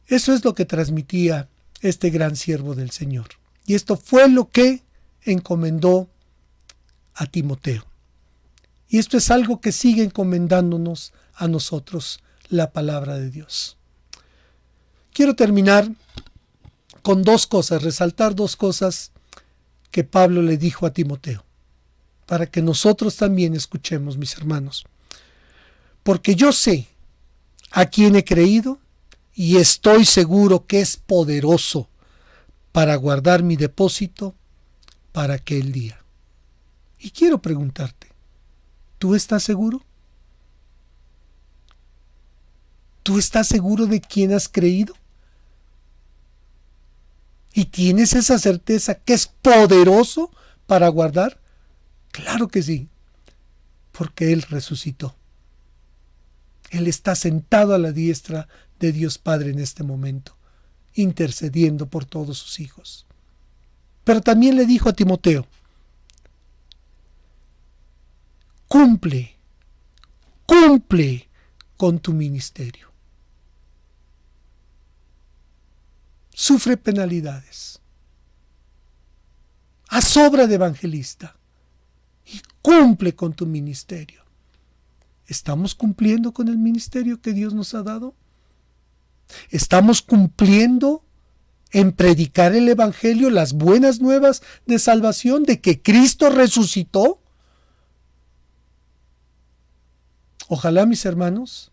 [SPEAKER 4] Eso es lo que transmitía este gran siervo del Señor. Y esto fue lo que encomendó a Timoteo. Y esto es algo que sigue encomendándonos a nosotros la palabra de Dios. Quiero terminar con dos cosas, resaltar dos cosas que Pablo le dijo a Timoteo, para que nosotros también escuchemos, mis hermanos. Porque yo sé a quién he creído y estoy seguro que es poderoso para guardar mi depósito para aquel día. Y quiero preguntarte, ¿tú estás seguro? ¿Tú estás seguro de quién has creído? ¿Y tienes esa certeza que es poderoso para guardar? Claro que sí, porque Él resucitó. Él está sentado a la diestra de Dios Padre en este momento, intercediendo por todos sus hijos. Pero también le dijo a Timoteo, cumple con tu ministerio. Sufre penalidades. Haz obra de evangelista y cumple con tu ministerio. ¿Estamos cumpliendo con el ministerio que Dios nos ha dado? ¿Estamos cumpliendo en predicar el evangelio, las buenas nuevas de salvación, de que Cristo resucitó? Ojalá, mis hermanos,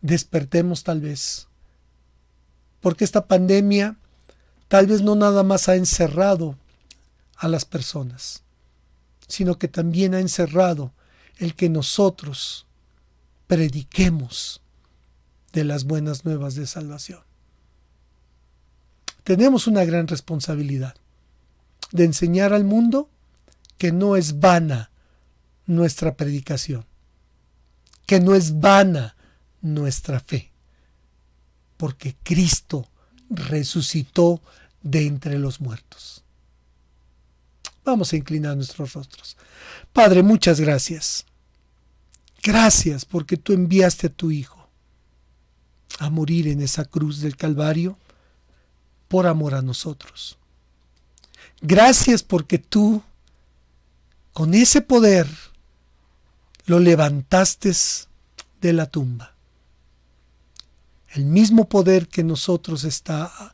[SPEAKER 4] despertemos tal vez, porque esta pandemia tal vez no nada más ha encerrado a las personas, sino que también ha encerrado el que nosotros prediquemos de las buenas nuevas de salvación. Tenemos una gran responsabilidad de enseñar al mundo que no es vana nuestra predicación, que no es vana nuestra fe, porque Cristo resucitó de entre los muertos. Vamos a inclinar nuestros rostros. Padre, muchas gracias. Gracias porque tú enviaste a tu Hijo a morir en esa cruz del Calvario por amor a nosotros. Gracias porque tú, con ese poder, lo levantaste de la tumba. El mismo poder que nosotros está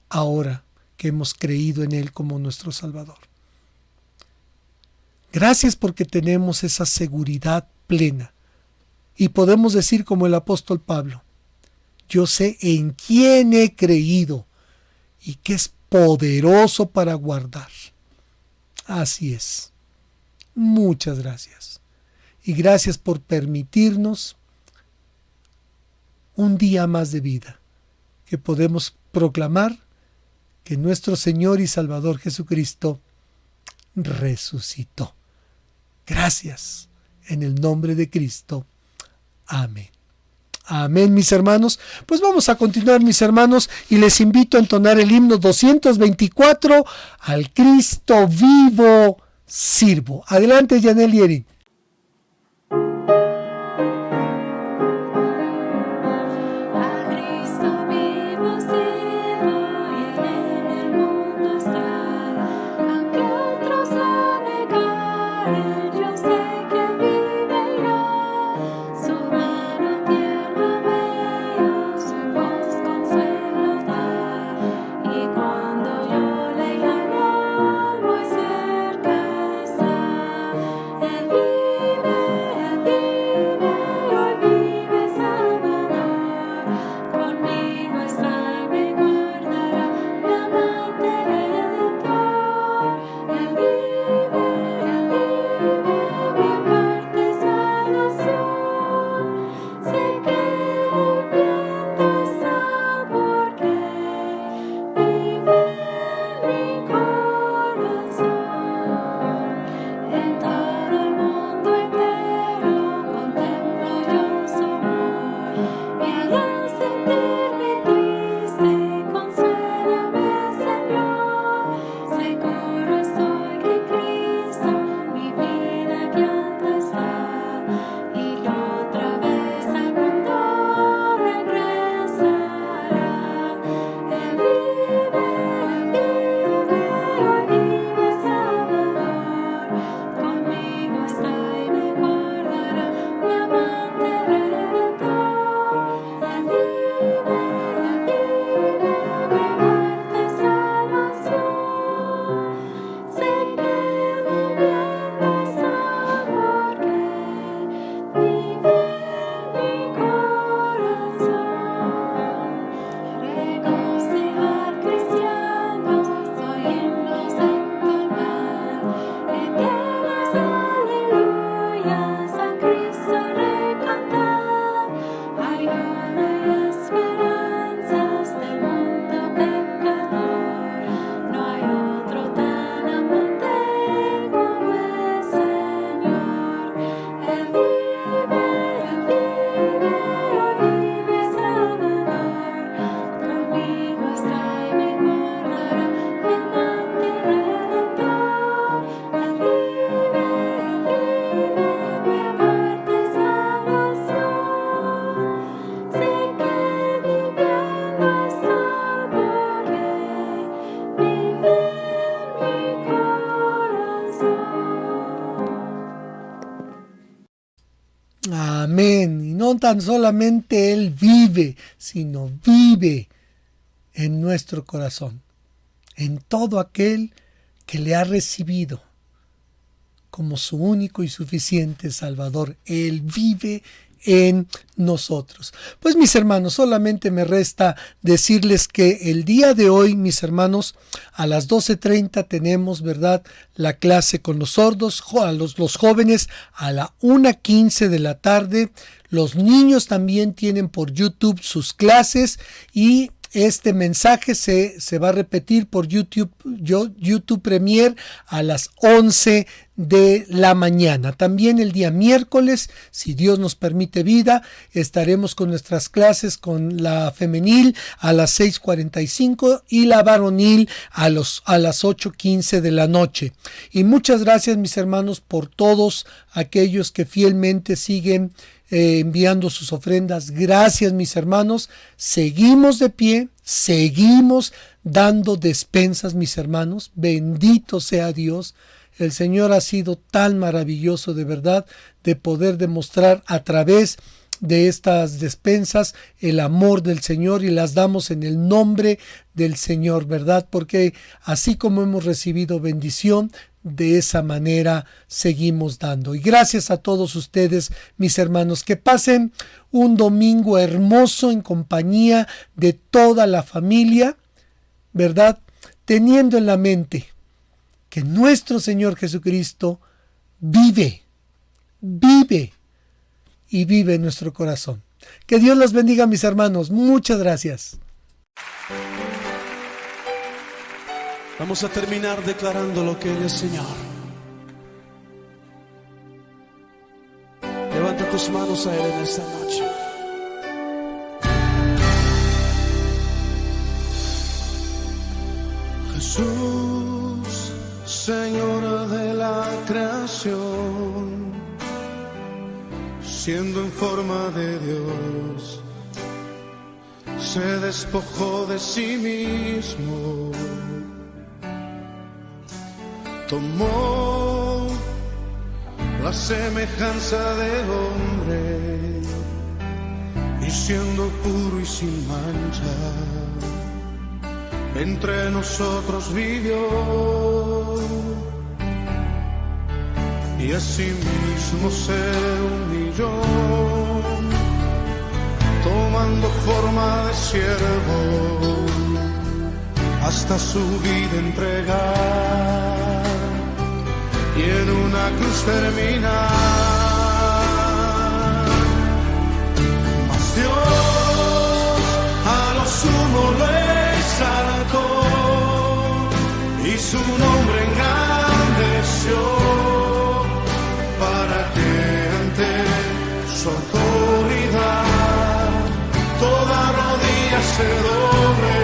[SPEAKER 4] ahora que hemos creído en Él como nuestro Salvador. Gracias porque tenemos esa seguridad plena y podemos decir como el apóstol Pablo, yo sé en quién he creído y que es poderoso para guardar. Así es. Muchas gracias. Y gracias por permitirnos un día más de vida, que podemos proclamar que nuestro Señor y Salvador Jesucristo resucitó. Gracias, en el nombre de Cristo. Amén. Amén, mis hermanos. Pues vamos a continuar, mis hermanos, y les invito a entonar el himno 224, Al Cristo vivo sirvo. Adelante, Yanel Yeri. Amén. Y no tan solamente Él vive, sino vive en nuestro corazón, en todo aquel que le ha recibido como su único y suficiente Salvador. Él vive en nosotros. Pues mis hermanos, solamente me resta decirles que el día de hoy, mis hermanos, a las 12:30 tenemos, ¿verdad?, la clase con los sordos, los jóvenes a la 1:15 de la tarde. Los niños también tienen por YouTube sus clases y este mensaje se va a repetir por YouTube Premier a las 11 de la mañana. También el día miércoles, si Dios nos permite vida, estaremos con nuestras clases con la femenil a las 6:45 y la varonil a las 8:15 de la noche. Y muchas gracias, mis hermanos, por todos aquellos que fielmente siguen enviando sus ofrendas. Gracias, mis hermanos. Seguimos de pie, seguimos dando despensas, mis hermanos. Bendito sea Dios. El Señor ha sido tan maravilloso, de verdad, de poder demostrar a través de estas despensas el amor del Señor, y las damos en el nombre del Señor, ¿verdad? Porque así como hemos recibido bendición, de esa manera seguimos dando. Y gracias a todos ustedes, mis hermanos, que pasen un domingo hermoso en compañía de toda la familia, ¿verdad? Teniendo en la mente que nuestro Señor Jesucristo vive y vive en nuestro corazón. Que Dios los bendiga, mis hermanos. Muchas gracias.
[SPEAKER 7] Vamos a terminar declarando lo que Él es Señor. Levanta tus manos a Él en esta noche. Jesús, Señor de la creación, siendo en forma de Dios, se despojó de sí mismo, tomó la semejanza de hombre y siendo puro y sin mancha, entre nosotros vivió, y asimismo se humilló, tomando forma de siervo, hasta su vida entregar, y en una cruz terminar. Mas Dios a lo sumo lo exaltó y su nombre engrandeció, para que ante su autoridad toda rodilla se doble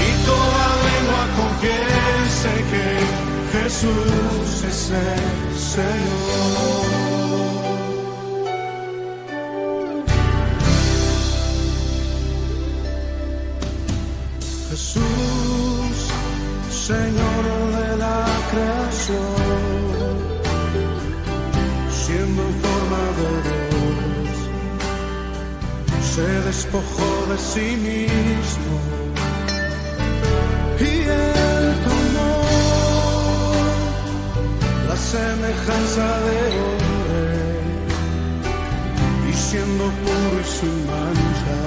[SPEAKER 7] y toda lengua confiese que Jesús es el Señor. Jesús, Señor de la creación, siendo en forma de Dios, se despojó de sí mismo y Él tomó la semejanza de hombre y siendo puro y sin mancha,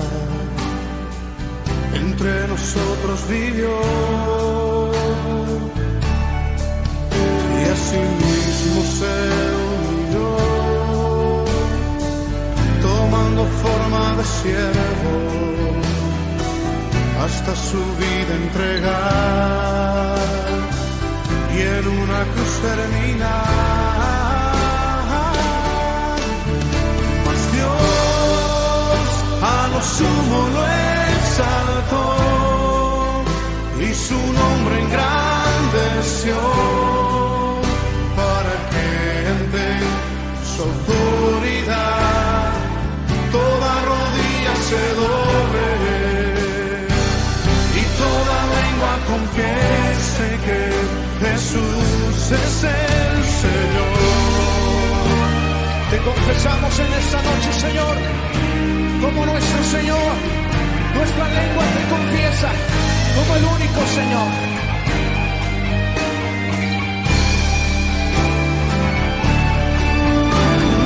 [SPEAKER 7] entre nosotros vivió, y asimismo se humilló, tomando forma de siervo, hasta su vida entregar, y en una cruz terminar. Mas Dios a lo sumo lo exaltó y su nombre engrandeció, para que ante su autoridad toda rodilla se doble y toda lengua confiese que Jesús es el Señor. Te confesamos en esta noche, Señor, como nuestro Señor. Nuestra lengua te confiesa como el único Señor.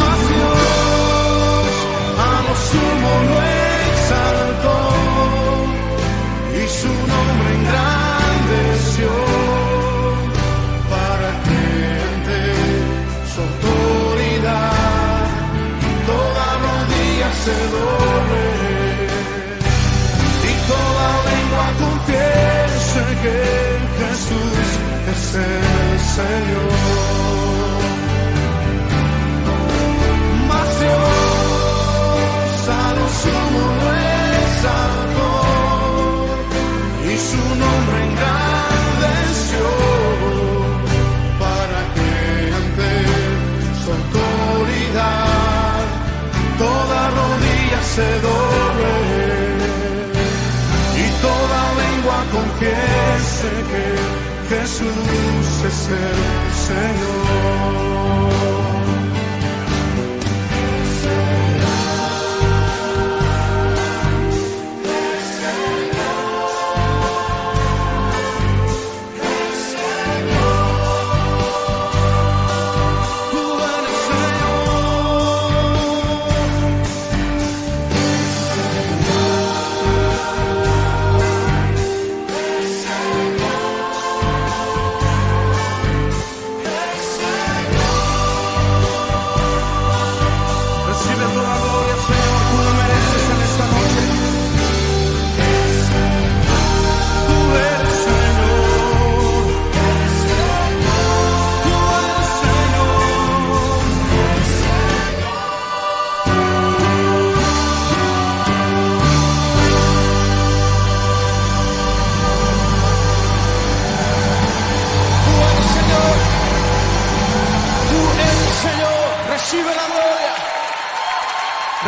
[SPEAKER 7] Mas Dios a lo sumo lo exaltó y su nombre engrandeció, para que ante su autoridad toda rodilla se doble, toda lengua confiese que Jesús es el Señor. Mas Dios a lo sumo lo exaltó y su nombre engrandeció, para que ante su autoridad toda rodilla se doble, toda lengua confiese que Jesús es el Señor.
[SPEAKER 8] Señor.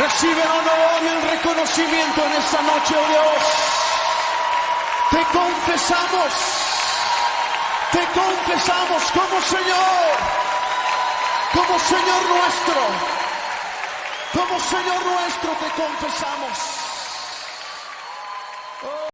[SPEAKER 7] Recibe el honor y el reconocimiento en esta noche, oh Dios. Te confesamos como Señor nuestro. Como Señor nuestro te confesamos.